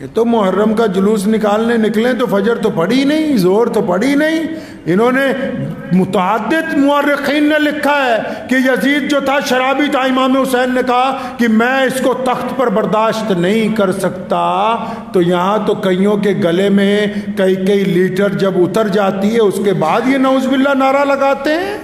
یہ تو محرم کا جلوس نکالنے نکلیں تو فجر تو پڑھی نہیں، زور تو پڑھی نہیں. انہوں نے متعدد مورخین نے لکھا ہے کہ یزید جو تھا شرابی تھا. امام حسین نے کہا کہ میں اس کو تخت پر برداشت نہیں کر سکتا. تو یہاں تو کئیوں کے گلے میں کئی لیٹر جب اتر جاتی ہے اس کے بعد یہ نعوذ باللہ نعرہ لگاتے ہیں.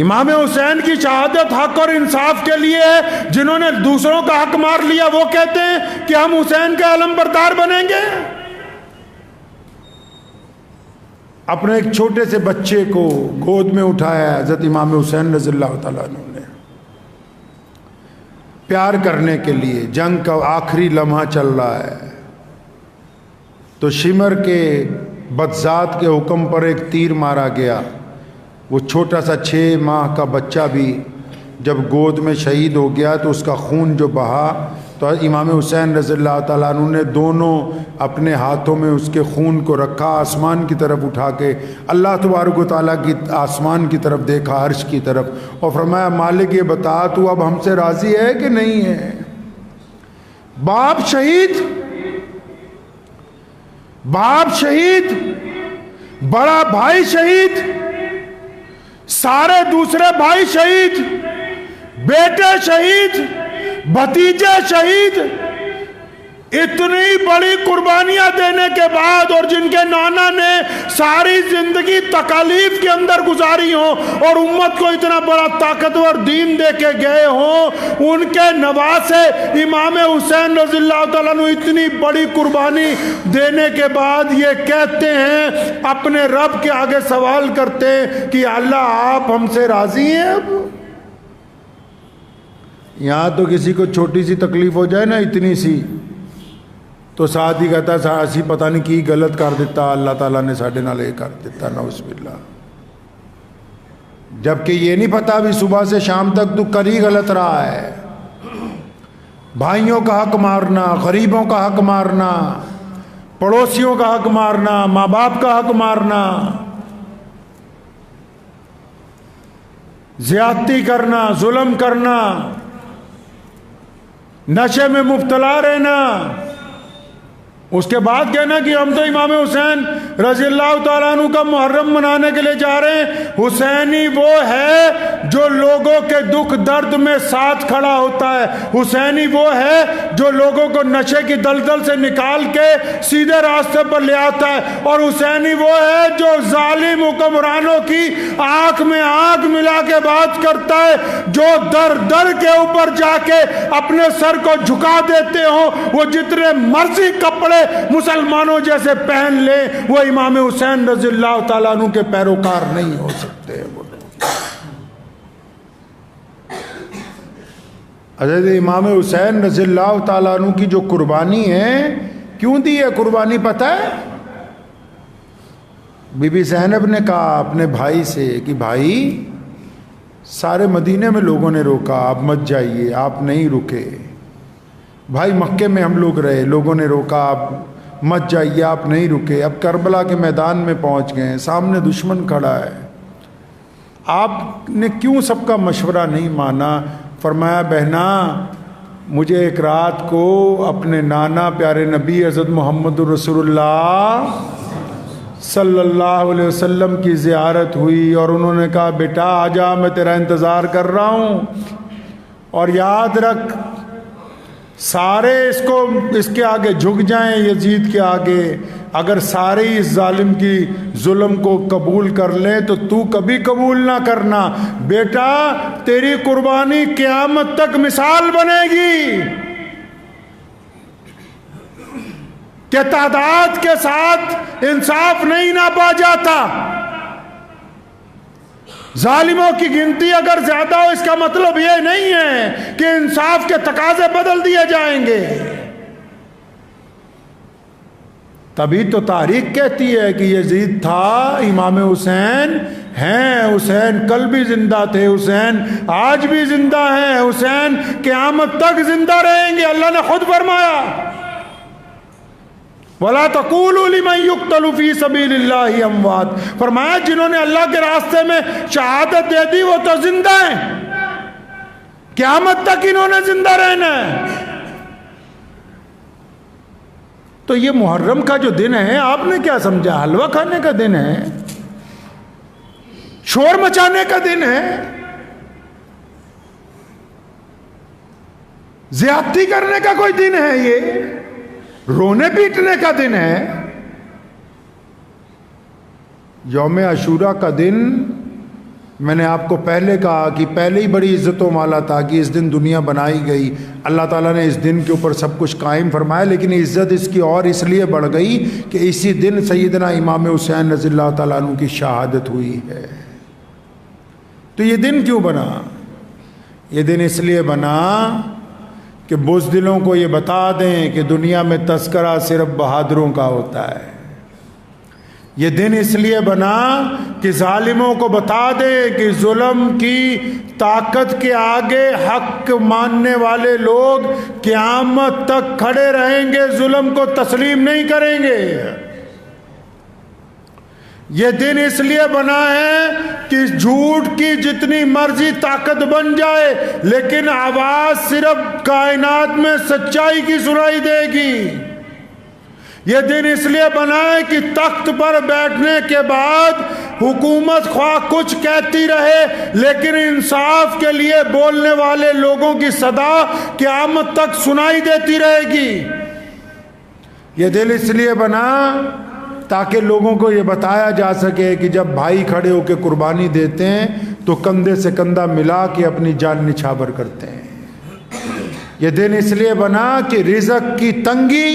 امام حسین کی شہادت حق اور انصاف کے لیے ہے. جنہوں نے دوسروں کا حق مار لیا وہ کہتے ہیں کہ ہم حسین کے علم بردار بنیں گے. اپنے ایک چھوٹے سے بچے کو گود میں اٹھایا حضرت امام حسین رضی اللہ تعالیٰ عنہ نے پیار کرنے کے لیے. جنگ کا آخری لمحہ چل رہا ہے تو شمر کے بدذات کے حکم پر ایک تیر مارا گیا. وہ چھوٹا سا 6 ماہ کا بچہ بھی جب گود میں شہید ہو گیا تو اس کا خون جو بہا تو امام حسین رضی اللہ تعالیٰ عنہ نے دونوں اپنے ہاتھوں میں اس کے خون کو رکھا, آسمان کی طرف اٹھا کے اللہ تبارک و تعالیٰ کی آسمان کی طرف دیکھا, عرش کی طرف, اور فرمایا مالک یہ بتا تو اب ہم سے راضی ہے کہ نہیں ہے. باپ شہید, باپ شہید, بڑا بھائی شہید, سارے دوسرے بھائی شہید, بیٹے شہید, بھتیجے شہید, اتنی بڑی قربانیاں دینے کے بعد, اور جن کے نانا نے ساری زندگی تکالیف کے اندر گزاری ہوں اور امت کو اتنا بڑا طاقتور دین دے کے گئے ہوں, ان کے نواسے امام حسین رضی اللہ تعالیٰ عنہ اتنی بڑی قربانی دینے کے بعد یہ کہتے ہیں, اپنے رب کے آگے سوال کرتے ہیں کہ اللہ آپ ہم سے راضی ہیں. اب یہاں تو کسی کو چھوٹی سی تکلیف ہو جائے نا, اتنی سی, تو ساتھ ہی کہتا ہے اسی پتہ نہیں کی غلط کر دیتا, اللہ تعالیٰ نے ساڈے نال یہ کر دیتا, نعوذ باللہ. جبکہ یہ نہیں پتا بھی صبح سے شام تک تو کر ہی غلط رہا ہے. بھائیوں کا حق مارنا, غریبوں کا حق مارنا, پڑوسیوں کا حق مارنا, ماں باپ کا حق مارنا, زیادتی کرنا, ظلم کرنا, نشے میں مبتلا رہنا, اس کے بعد کہنا کہ ہم تو امام حسین رضی اللہ تعالیٰ عنہ کا محرم منانے کے لیے جا رہے ہیں. حسینی وہ ہے جو لوگوں کے دکھ درد میں ساتھ کھڑا ہوتا ہے. حسینی وہ ہے جو لوگوں کو نشے کی دلدل سے نکال کے سیدھے راستے پر لے آتا ہے. اور حسینی وہ ہے جو ظالم حکمرانوں کی آنکھ میں آنکھ ملا کے بات کرتا ہے, جو در در کے اوپر جا کے اپنے سر کو جھکا دیتے ہوں, وہ جتنے مرضی کپڑے مسلمانوں جیسے پہن لے, وہ امام حسین رضی اللہ تعالیٰ عنہ کے پیروکار نہیں ہو سکتے. حضرت امام حسین رضی اللہ تعالیٰ عنہ کی جو قربانی ہے, کیوں دی ہے قربانی پتہ ہے؟ بی بی زینب نے کہا اپنے بھائی سے کہ بھائی سارے مدینے میں لوگوں نے روکا, آپ مت جائیے, آپ نہیں رکے. بھائی مکے میں ہم لوگ رہے, لوگوں نے روکا, آپ مت جائیے, آپ نہیں رکے. اب کربلا کے میدان میں پہنچ گئے, سامنے دشمن کھڑا ہے, آپ نے کیوں سب کا مشورہ نہیں مانا؟ فرمایا بہنا مجھے ایک رات کو اپنے نانا پیارے نبی حضرت محمد رسول اللہ صلی اللہ علیہ وسلم کی زیارت ہوئی, اور انہوں نے کہا بیٹا آجا میں تیرا انتظار کر رہا ہوں, اور یاد رکھ سارے اس کے آگے جھک جائیں, یزید کے آگے, اگر سارے اس ظالم کی ظلم کو قبول کر لیں تو تو کبھی قبول نہ کرنا. بیٹا تیری قربانی قیامت تک مثال بنے گی کہ تعداد کے ساتھ انصاف نہیں ناپا جاتا. ظالموں کی گنتی اگر زیادہ ہو اس کا مطلب یہ نہیں ہے کہ انصاف کے تقاضے بدل دیے جائیں گے. تبھی تو تاریخ کہتی ہے کہ یزید تھا, امام حسین ہیں, حسین کل بھی زندہ تھے, حسین آج بھی زندہ ہیں, حسین قیامت تک زندہ رہیں گے. اللہ نے خود فرمایا وَلَا تَقُولُوا لِمَنْ يُقْتَلُ فِي سَبِيلِ اللَّهِ أَمْوَاتٌ, فرمایا جنہوں نے اللہ کے راستے میں شہادت دے دی وہ تو زندہ ہیں. قیامت تک انہوں نے زندہ رہنا ہے. تو یہ محرم کا جو دن ہے آپ نے کیا سمجھا؟ حلوہ کھانے کا دن ہے، شور مچانے کا دن ہے، زیادتی کرنے کا کوئی دن ہے؟ یہ رونے پیٹنے کا دن ہے. یوم عاشورہ کا دن میں نے آپ کو پہلے کہا کہ پہلے ہی بڑی عزتوں والا تھا کہ اس دن دنیا بنائی گئی، اللہ تعالیٰ نے اس دن کے اوپر سب کچھ قائم فرمایا، لیکن عزت اس کی اور اس لیے بڑھ گئی کہ اسی دن سیدنا امام حسین رضی اللہ تعالیٰ عنہ کی شہادت ہوئی ہے. تو یہ دن کیوں بنا؟ یہ دن اس لیے بنا کہ بزدلوں کو یہ بتا دیں کہ دنیا میں تذکرہ صرف بہادروں کا ہوتا ہے. یہ دن اس لیے بنا کہ ظالموں کو بتا دے کہ ظلم کی طاقت کے آگے حق ماننے والے لوگ قیامت تک کھڑے رہیں گے، ظلم کو تسلیم نہیں کریں گے. یہ دن اس لیے بنا ہے کہ جھوٹ کی جتنی مرضی طاقت بن جائے لیکن آواز صرف کائنات میں سچائی کی سنائی دے گی. یہ دن اس لیے بنا ہے کہ تخت پر بیٹھنے کے بعد حکومت خواہ کچھ کہتی رہے لیکن انصاف کے لیے بولنے والے لوگوں کی صدا قیامت تک سنائی دیتی رہے گی. یہ دن اس لیے بنا تاکہ لوگوں کو یہ بتایا جا سکے کہ جب بھائی کھڑے ہو کے قربانی دیتے ہیں تو کندھے سے کندھا ملا کے اپنی جان نچھاور کرتے ہیں. یہ دن اس لیے بنا کہ رزق کی تنگی،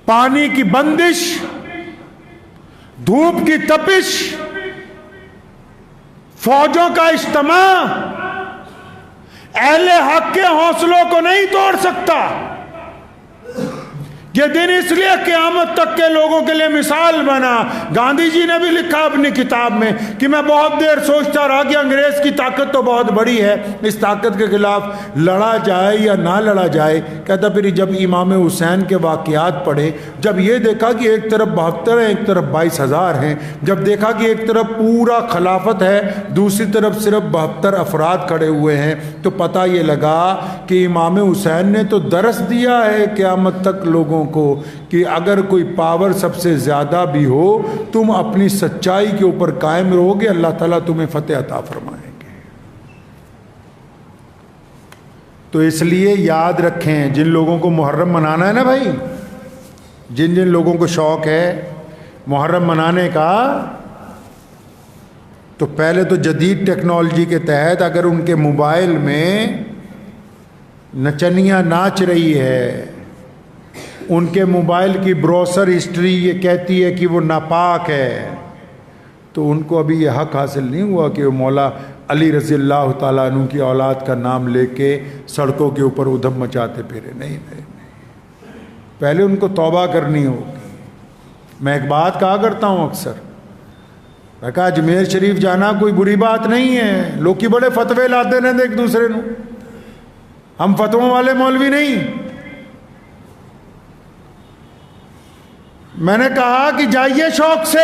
پانی کی بندش، دھوپ کی تپش، فوجوں کا اجتماع اہل حق کے حوصلوں کو نہیں توڑ سکتا. یہ دن اس لیے قیامت تک کے لوگوں کے لیے مثال بنا. گاندھی جی نے بھی لکھا اپنی کتاب میں کہ میں بہت دیر سوچتا رہا کہ انگریز کی طاقت تو بہت بڑی ہے، اس طاقت کے خلاف لڑا جائے یا نہ لڑا جائے. کہتا پھر جب امام حسین کے واقعات پڑھے، جب یہ دیکھا کہ ایک طرف 72 ہیں ایک طرف 22,000 ہیں، جب دیکھا کہ ایک طرف پورا خلافت ہے دوسری طرف صرف 72 افراد کھڑے ہوئے ہیں، تو پتہ یہ لگا کہ امام حسین نے تو درس دیا ہے قیامت تک لوگوں کو کہ اگر کوئی پاور سب سے زیادہ بھی ہو تم اپنی سچائی کے اوپر قائم رہو گے، اللہ تعالیٰ تمہیں فتح عطا فرمائیں گے. تو اس لیے یاد رکھیں، جن لوگوں کو محرم منانا ہے نا بھائی، جن جن لوگوں کو شوق ہے محرم منانے کا، تو پہلے تو جدید ٹیکنالوجی کے تحت اگر ان کے موبائل میں نچنیاں ناچ رہی ہے، ان کے موبائل کی بروسر ہسٹری یہ کہتی ہے کہ وہ ناپاک ہے، تو ان کو ابھی یہ حق حاصل نہیں ہوا کہ وہ مولا علی رضی اللہ تعالیٰ عنہ کی اولاد کا نام لے کے سڑکوں کے اوپر ادھم مچاتے پھرے. نہیں، پہلے ان کو توبہ کرنی ہوگی. میں ایک بات کہا کرتا ہوں اکثر، میں کہا اجمیر شریف جانا کوئی بری بات نہیں ہے، لوگ کی بڑے فتوے لاتے رہتے ایک دوسرے نو، ہم فتووں والے مولوی نہیں. میں نے کہا کہ جائیے شوق سے،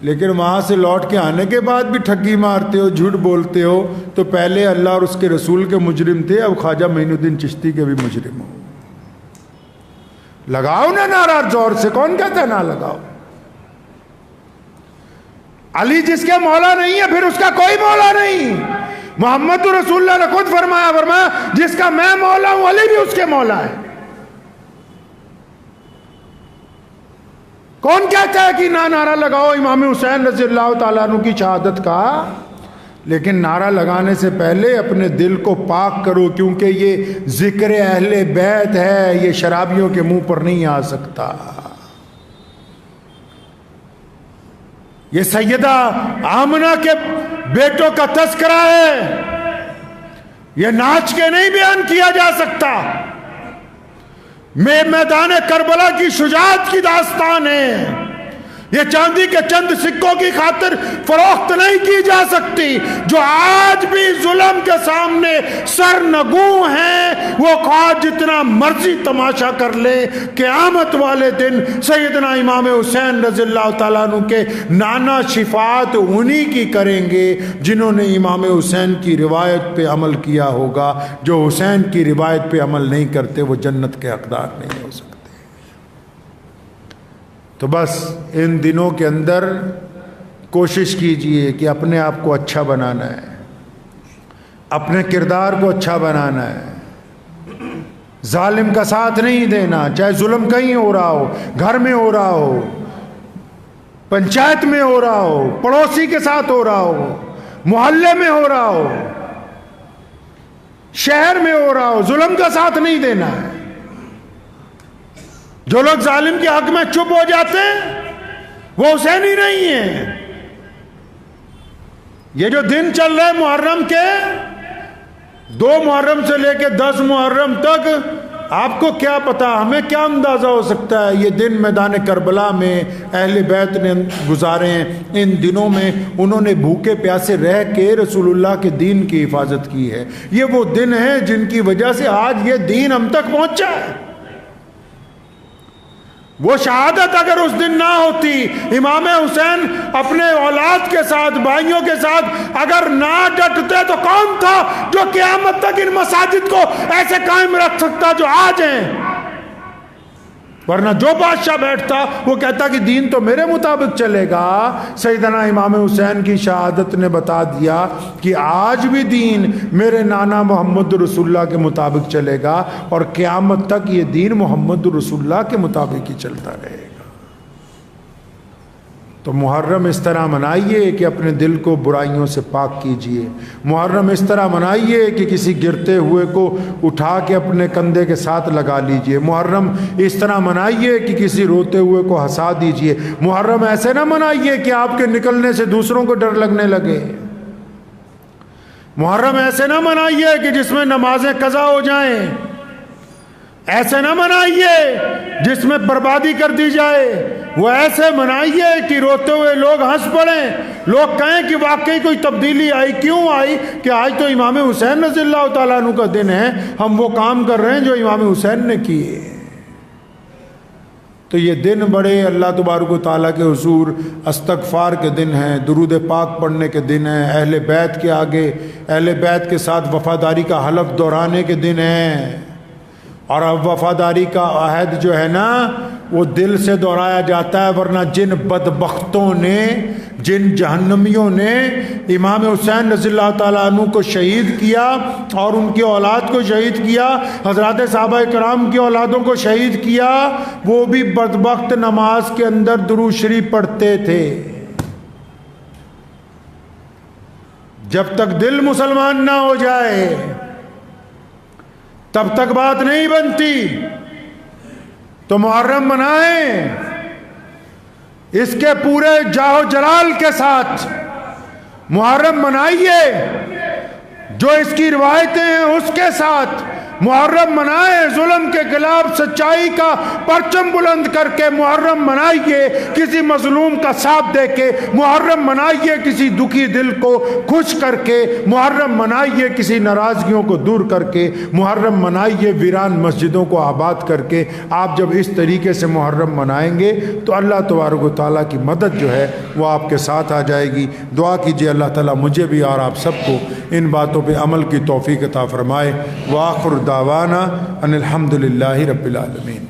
لیکن وہاں سے لوٹ کے آنے کے بعد بھی ٹھگی مارتے ہو، جھوٹ بولتے ہو، تو پہلے اللہ اور اس کے رسول کے مجرم تھے، اب خواجہ معین الدین چشتی کے بھی مجرم ہو. لگاؤ نا نعرہ زور سے، کون کہتا ہے نہ لگاؤ؟ علی جس کے مولا نہیں ہے پھر اس کا کوئی مولا نہیں. محمد رسول اللہ نے خود فرمایا جس کا میں مولا ہوں علی بھی اس کے مولا ہے. کون کہتا ہے کہ نہ نعرہ لگاؤ امام حسین رضی اللہ تعالیٰ عنہ کی شہادت کا؟ لیکن نعرہ لگانے سے پہلے اپنے دل کو پاک کرو، کیونکہ یہ ذکر اہل بیت ہے، یہ شرابیوں کے منہ پر نہیں آ سکتا. یہ سیدہ آمنہ کے بیٹوں کا تذکرہ ہے، یہ ناچ کے نہیں بیان کیا جا سکتا. میں میدان کربلا کی شجاعت کی داستان ہے. یہ چاندی کے چند سکوں کی خاطر فروخت نہیں کی جا سکتی۔ جو آج بھی ظلم کے سامنے سرنگوں ہیں وہ خواہ جتنا مرضی تماشا کر لے، قیامت والے دن سیدنا امام حسین رضی اللہ تعالیٰ عنہ کے نانا شفاعت انہی کی کریں گے جنہوں نے امام حسین کی روایت پہ عمل کیا ہوگا۔ جو حسین کی روایت پہ عمل نہیں کرتے وہ جنت کے حقدار نہیں ہو سکتے۔ تو بس ان دنوں کے اندر کوشش کیجئے کہ اپنے آپ کو اچھا بنانا ہے، اپنے کردار کو اچھا بنانا ہے، ظالم کا ساتھ نہیں دینا، چاہے ظلم کہیں ہو رہا ہو، گھر میں ہو رہا ہو، پنچایت میں ہو رہا ہو، پڑوسی کے ساتھ ہو رہا ہو، محلے میں ہو رہا ہو، شہر میں ہو رہا ہو، ظلم کا ساتھ نہیں دینا ہے۔ جو لوگ ظالم کے حق میں چپ ہو جاتے ہیں وہ حسینی نہیں ہیں۔ یہ جو دن چل رہے محرم کے، 2 محرم سے لے کے 10 محرم تک، آپ کو کیا پتا، ہمیں کیا اندازہ ہو سکتا ہے یہ دن میدان کربلا میں اہل بیت نے گزارے ہیں۔ ان دنوں میں انہوں نے بھوکے پیاسے رہ کے رسول اللہ کے دین کی حفاظت کی ہے۔ یہ وہ دن ہیں جن کی وجہ سے آج یہ دین ہم تک پہنچا ہے۔ وہ شہادت اگر اس دن نہ ہوتی، امام حسین اپنے اولاد کے ساتھ، بھائیوں کے ساتھ اگر نہ ڈٹتے، تو کون تھا جو قیامت تک ان مساجد کو ایسے قائم رکھ سکتا جو آج ہیں؟ ورنہ جو بادشاہ بیٹھتا وہ کہتا کہ دین تو میرے مطابق چلے گا۔ سیدنا امام حسین کی شہادت نے بتا دیا کہ آج بھی دین میرے نانا محمد رسول اللہ کے مطابق چلے گا، اور قیامت تک یہ دین محمد رسول اللہ کے مطابق ہی چلتا رہے گا۔ تو محرم اس طرح منائیے کہ اپنے دل کو برائیوں سے پاک کیجئے۔ محرم اس طرح منائیے کہ کسی گرتے ہوئے کو اٹھا کے اپنے کندھے کے ساتھ لگا لیجئے۔ محرم اس طرح منائیے کہ کسی روتے ہوئے کو ہنسا دیجئے۔ محرم ایسے نہ منائیے کہ آپ کے نکلنے سے دوسروں کو ڈر لگنے لگے۔ محرم ایسے نہ منائیے کہ جس میں نمازیں قضا ہو جائیں۔ ایسے نہ منائیے جس میں بربادی کر دی جائے۔ وہ ایسے منائیے کہ روتے ہوئے لوگ ہنس پڑیں، لوگ کہیں کہ واقعی کوئی تبدیلی آئی۔ کیوں آئی؟ کہ آج تو امام حسین رضی اللہ تعالیٰ عنہ کا دن ہے، ہم وہ کام کر رہے ہیں جو امام حسین نے کیے۔ تو یہ دن بڑے اللہ تبارک و تعالیٰ کے حضور استغفار کے دن ہیں، درود پاک پڑھنے کے دن ہیں، اہل بیت کے آگے اہل بیت کے ساتھ وفاداری کا حلف دہرانے کے دن ہیں۔ اور اب وفاداری کا عہد جو ہے نا وہ دل سے دہرایا جاتا ہے، ورنہ جن بدبختوں نے، جن جہنمیوں نے امام حسین رضی اللہ تعالیٰ عنہ کو شہید کیا اور ان کی اولاد کو شہید کیا، حضرات صحابہ کرام کی اولادوں کو شہید کیا، وہ بھی بدبخت نماز کے اندر درود شریف پڑھتے تھے۔ جب تک دل مسلمان نہ ہو جائے تب تک بات نہیں بنتی۔ تو محرم منائیں اس کے پورے جاہ و جلال کے ساتھ، محرم منائیے جو اس کی روایتیں ہیں اس کے ساتھ، محرم منائے ظلم کے خلاف سچائی کا پرچم بلند کر کے، محرم منائیے کسی مظلوم کا ساتھ دے کے، محرم منائیے کسی دکھی دل کو خوش کر کے، محرم منائیے کسی ناراضگیوں کو دور کر کے، محرم منائیے ویران مسجدوں کو آباد کر کے۔ آپ جب اس طریقے سے محرم منائیں گے تو اللہ تبارک و تعالیٰ کی مدد جو ہے وہ آپ کے ساتھ آ جائے گی۔ دعا کیجئے اللہ تعالیٰ مجھے بھی اور آپ سب کو ان باتوں پہ عمل کی توفیق عطا فرمائے۔ وآخر دعوانا ان الحمد للہ رب العالمین۔